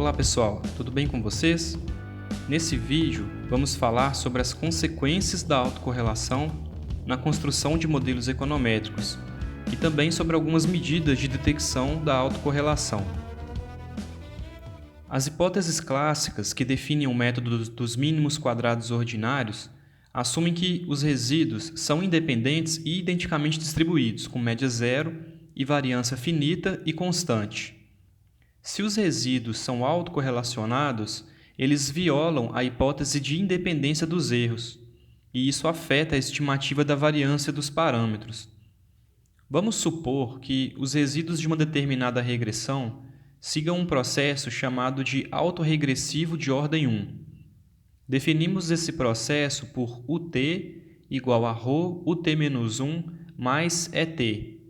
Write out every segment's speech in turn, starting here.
Olá pessoal, tudo bem com vocês? Nesse vídeo vamos falar sobre as consequências da autocorrelação na construção de modelos econométricos e também sobre algumas medidas de detecção da autocorrelação. As hipóteses clássicas que definem o método dos mínimos quadrados ordinários assumem que os resíduos são independentes e identicamente distribuídos, com média zero e variância finita e constante. Se os resíduos são autocorrelacionados, eles violam a hipótese de independência dos erros, e isso afeta a estimativa da variância dos parâmetros. Vamos supor que os resíduos de uma determinada regressão sigam um processo chamado de autorregressivo de ordem 1. Definimos esse processo por UT igual a ρ UT-1 mais ET.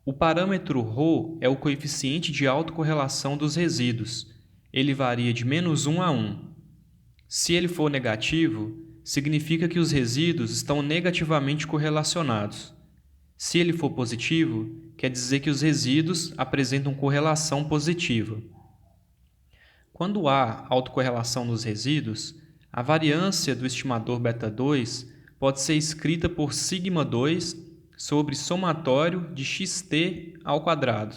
O parâmetro ρ é o coeficiente de autocorrelação dos resíduos. Ele varia de -1 a 1. Se ele for negativo, significa que os resíduos estão negativamente correlacionados. Se ele for positivo, quer dizer que os resíduos apresentam correlação positiva. Quando há autocorrelação dos resíduos, a variância do estimador β2 pode ser escrita por σ2 sobre somatório de xt ao quadrado.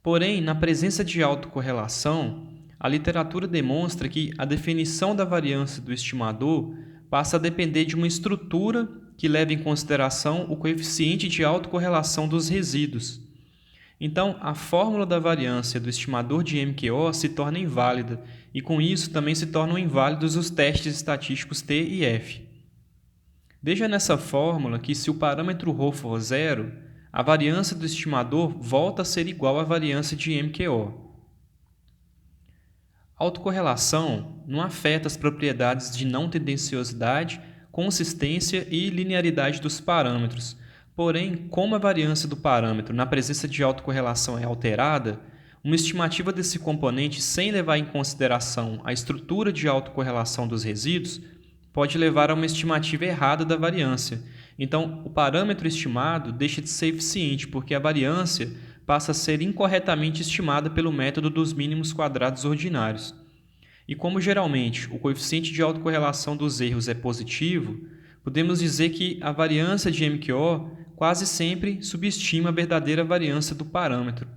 Porém, na presença de autocorrelação, a literatura demonstra que a definição da variância do estimador passa a depender de uma estrutura que leva em consideração o coeficiente de autocorrelação dos resíduos. Então, a fórmula da variância do estimador de MQO se torna inválida, e com isso também se tornam inválidos os testes estatísticos T e F. Veja nessa fórmula que, se o parâmetro ρ for zero, a variância do estimador volta a ser igual à variância de MQO. A autocorrelação não afeta as propriedades de não tendenciosidade, consistência e linearidade dos parâmetros. Porém, como a variância do parâmetro na presença de autocorrelação é alterada, uma estimativa desse componente sem levar em consideração a estrutura de autocorrelação dos resíduos pode levar a uma estimativa errada da variância. Então, o parâmetro estimado deixa de ser eficiente, porque a variância passa a ser incorretamente estimada pelo método dos mínimos quadrados ordinários. E como geralmente o coeficiente de autocorrelação dos erros é positivo, podemos dizer que a variância de MQO quase sempre subestima a verdadeira variância do parâmetro.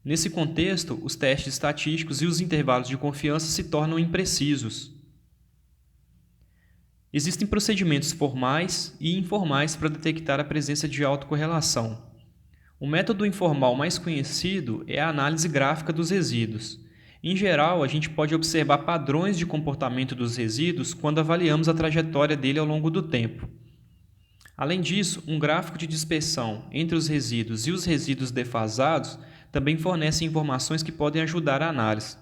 Nesse contexto, os testes estatísticos e os intervalos de confiança se tornam imprecisos. Existem procedimentos formais e informais para detectar a presença de autocorrelação. O método informal mais conhecido é a análise gráfica dos resíduos. Em geral, a gente pode observar padrões de comportamento dos resíduos quando avaliamos a trajetória dele ao longo do tempo. Além disso, um gráfico de dispersão entre os resíduos e os resíduos defasados também fornece informações que podem ajudar a análise.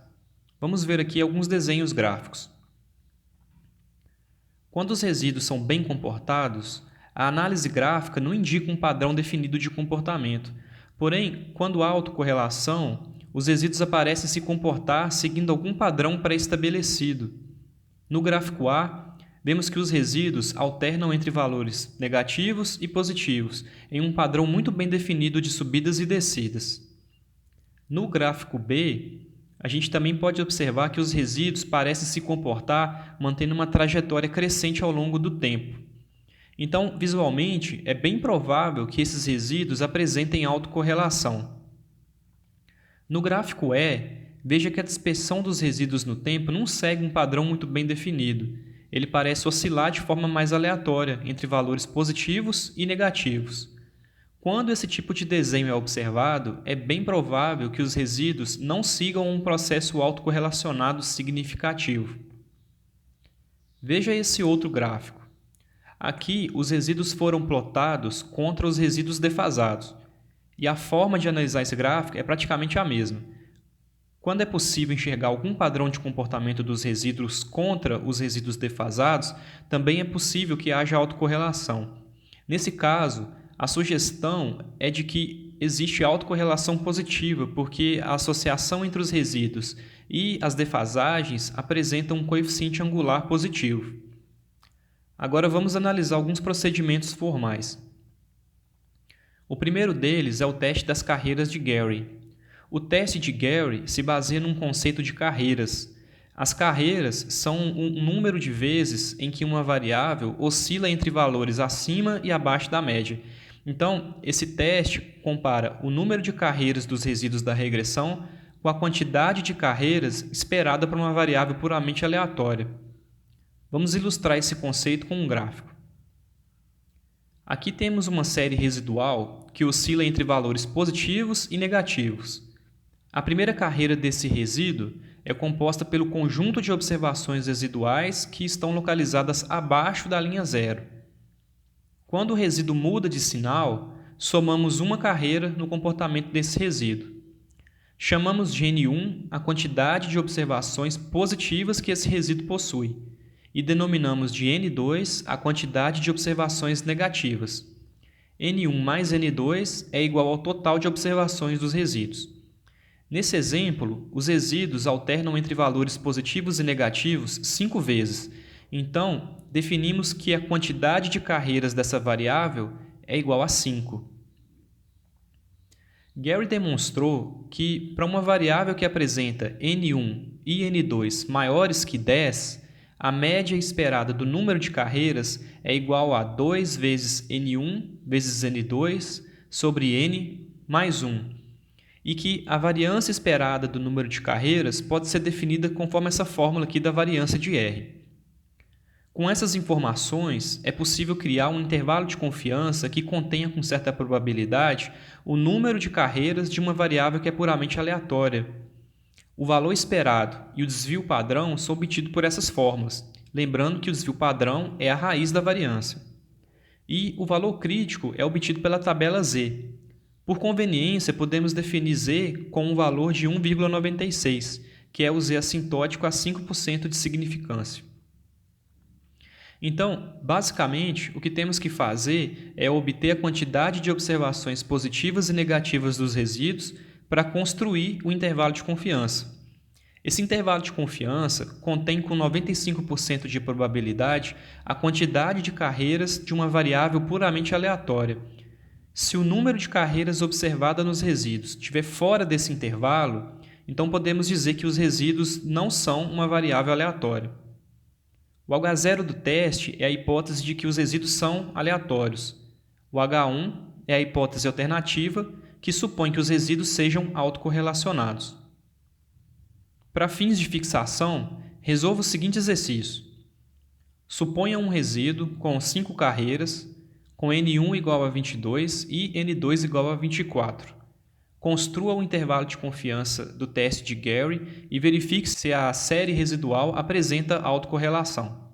Vamos ver aqui alguns desenhos gráficos. Quando os resíduos são bem comportados, a análise gráfica não indica um padrão definido de comportamento. Porém, quando há autocorrelação, os resíduos parecem se comportar seguindo algum padrão pré-estabelecido. No gráfico A, vemos que os resíduos alternam entre valores negativos e positivos, em um padrão muito bem definido de subidas e descidas. No gráfico B, a gente também pode observar que os resíduos parecem se comportar mantendo uma trajetória crescente ao longo do tempo. Então, visualmente, é bem provável que esses resíduos apresentem autocorrelação. No gráfico E, veja que a dispersão dos resíduos no tempo não segue um padrão muito bem definido. Ele parece oscilar de forma mais aleatória entre valores positivos e negativos. Quando esse tipo de desenho é observado, é bem provável que os resíduos não sigam um processo autocorrelacionado significativo. Veja esse outro gráfico. Aqui, os resíduos foram plotados contra os resíduos defasados, e a forma de analisar esse gráfico é praticamente a mesma. Quando é possível enxergar algum padrão de comportamento dos resíduos contra os resíduos defasados, também é possível que haja autocorrelação. Nesse caso, a sugestão é de que existe autocorrelação positiva, porque a associação entre os resíduos e as defasagens apresenta um coeficiente angular positivo. Agora vamos analisar alguns procedimentos formais. O primeiro deles é o teste das carreiras de Gary. O teste de Gary se baseia num conceito de carreiras. As carreiras são um número de vezes em que uma variável oscila entre valores acima e abaixo da média. Então, esse teste compara o número de carreiras dos resíduos da regressão com a quantidade de carreiras esperada para uma variável puramente aleatória. Vamos ilustrar esse conceito com um gráfico. Aqui temos uma série residual que oscila entre valores positivos e negativos. A primeira carreira desse resíduo é composta pelo conjunto de observações residuais que estão localizadas abaixo da linha zero. Quando o resíduo muda de sinal, somamos uma carreira no comportamento desse resíduo. Chamamos de N1 a quantidade de observações positivas que esse resíduo possui e denominamos de N2 a quantidade de observações negativas. N1 mais N2 é igual ao total de observações dos resíduos. Nesse exemplo, os resíduos alternam entre valores positivos e negativos 5 vezes. Então, definimos que a quantidade de carreiras dessa variável é igual a 5. Gary demonstrou que, para uma variável que apresenta N1 e N2 maiores que 10, a média esperada do número de carreiras é igual a 2 vezes N1 vezes N2 sobre N mais 1. E que a variância esperada do número de carreiras pode ser definida conforme essa fórmula aqui da variância de R. Com essas informações, é possível criar um intervalo de confiança que contenha com certa probabilidade o número de carreiras de uma variável que é puramente aleatória. O valor esperado e o desvio padrão são obtidos por essas fórmulas, lembrando que o desvio padrão é a raiz da variância. E o valor crítico é obtido pela tabela Z. Por conveniência, podemos definir Z com um valor de 1,96, que é o Z assintótico a 5% de significância. Então, basicamente, o que temos que fazer é obter a quantidade de observações positivas e negativas dos resíduos para construir o intervalo de confiança. Esse intervalo de confiança contém com 95% de probabilidade a quantidade de carreiras de uma variável puramente aleatória. Se o número de carreiras observada nos resíduos estiver fora desse intervalo, então podemos dizer que os resíduos não são uma variável aleatória. O H0 do teste é a hipótese de que os resíduos são aleatórios. O H1 é a hipótese alternativa, que supõe que os resíduos sejam autocorrelacionados. Para fins de fixação, resolva o seguinte exercício. Suponha um resíduo com 5 carreiras, com N1 igual a 22 e N2 igual a 24. Construa o intervalo de confiança do teste de Gary e verifique se a série residual apresenta autocorrelação.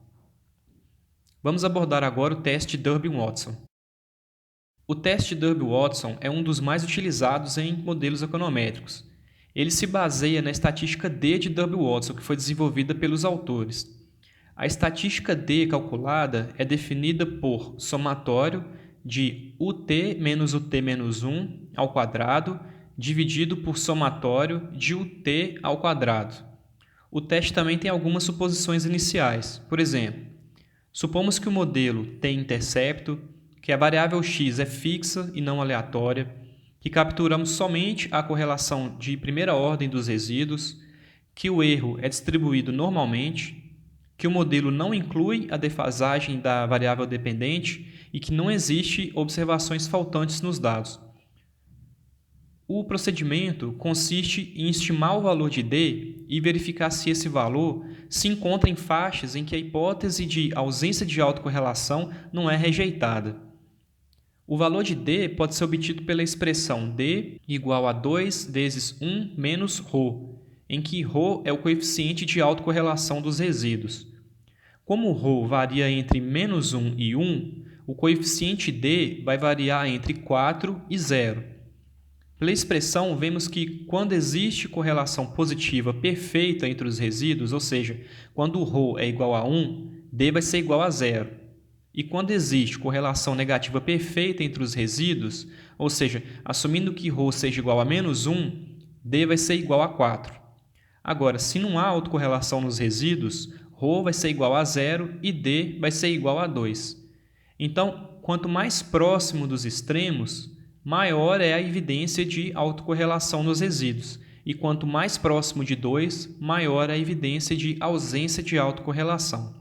Vamos abordar agora o teste Durbin-Watson. O teste Durbin-Watson é um dos mais utilizados em modelos econométricos. Ele se baseia na estatística D de Durbin-Watson, que foi desenvolvida pelos autores. A estatística D calculada é definida por somatório de UT menos UT menos 1 ao quadrado dividido por somatório de UT ao quadrado. O teste também tem algumas suposições iniciais. Por exemplo, supomos que o modelo tem intercepto, que a variável x é fixa e não aleatória, que capturamos somente a correlação de primeira ordem dos resíduos, que o erro é distribuído normalmente, que o modelo não inclui a defasagem da variável dependente e que não existe observações faltantes nos dados. O procedimento consiste em estimar o valor de D e verificar se esse valor se encontra em faixas em que a hipótese de ausência de autocorrelação não é rejeitada. O valor de D pode ser obtido pela expressão D igual a 2 vezes 1 menos ρ, em que ρ é o coeficiente de autocorrelação dos resíduos. Como ρ varia entre menos 1 e 1, o coeficiente D vai variar entre 4 e 0. Pela expressão, vemos que quando existe correlação positiva perfeita entre os resíduos, ou seja, quando o ρ é igual a 1, D vai ser igual a 0. E quando existe correlação negativa perfeita entre os resíduos, ou seja, assumindo que ρ seja igual a menos 1, D vai ser igual a 4. Agora, se não há autocorrelação nos resíduos, ρ vai ser igual a 0 e D vai ser igual a 2. Então, quanto mais próximo dos extremos, maior é a evidência de autocorrelação nos resíduos, e quanto mais próximo de 2, maior a evidência de ausência de autocorrelação.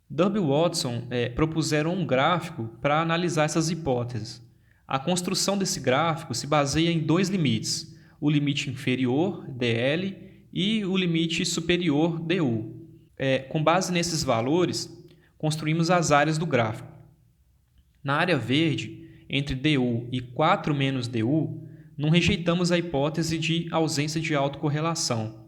Dub e Watson propuseram um gráfico para analisar essas hipóteses. A construção desse gráfico se baseia em dois limites, o limite inferior, dl, e o limite superior, du. Com base nesses valores, construímos as áreas do gráfico. Na área verde, entre du e 4 menos du, não rejeitamos a hipótese de ausência de autocorrelação.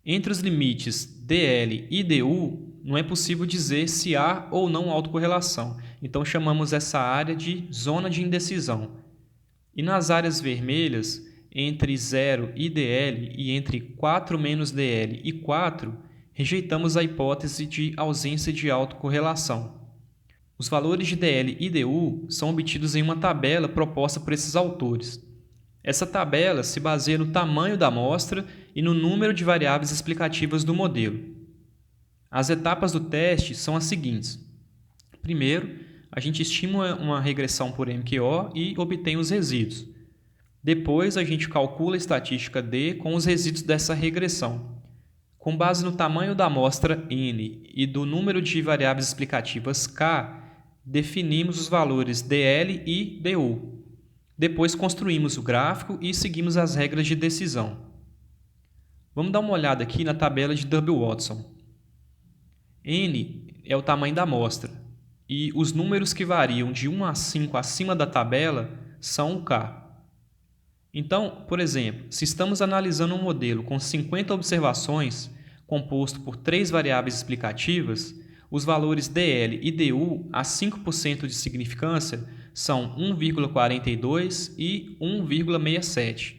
Entre os limites dl e du, não é possível dizer se há ou não autocorrelação, então chamamos essa área de zona de indecisão. E nas áreas vermelhas, entre 0 e dl e entre 4 menos dl e 4, rejeitamos a hipótese de ausência de autocorrelação. Os valores de dl e du são obtidos em uma tabela proposta por esses autores. Essa tabela se baseia no tamanho da amostra e no número de variáveis explicativas do modelo. As etapas do teste são as seguintes. Primeiro, a gente estima uma regressão por MQO e obtém os resíduos. Depois, a gente calcula a estatística D com os resíduos dessa regressão. Com base no tamanho da amostra N e do número de variáveis explicativas K, definimos os valores dl e du. Depois construímos o gráfico e seguimos as regras de decisão. Vamos dar uma olhada aqui na tabela de Dub e Watson. N é o tamanho da amostra e os números que variam de 1 a 5 acima da tabela são o K. Então, por exemplo, se estamos analisando um modelo com 50 observações composto por 3 variáveis explicativas, os valores dl e du a 5% de significância são 1,42 e 1,67.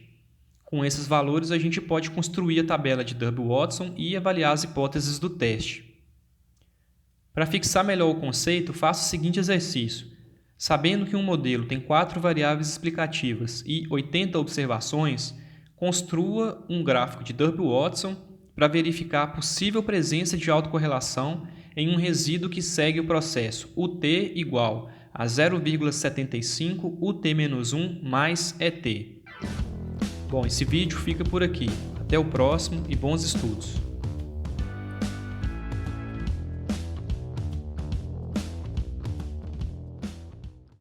Com esses valores, a gente pode construir a tabela de Dub e Watson e avaliar as hipóteses do teste. Para fixar melhor o conceito, faça o seguinte exercício. Sabendo que um modelo tem 4 variáveis explicativas e 80 observações, construa um gráfico de Dub e Watson para verificar a possível presença de autocorrelação em um resíduo que segue o processo UT igual a 0,75 UT-1 mais ET. Bom, esse vídeo fica por aqui. Até o próximo e bons estudos!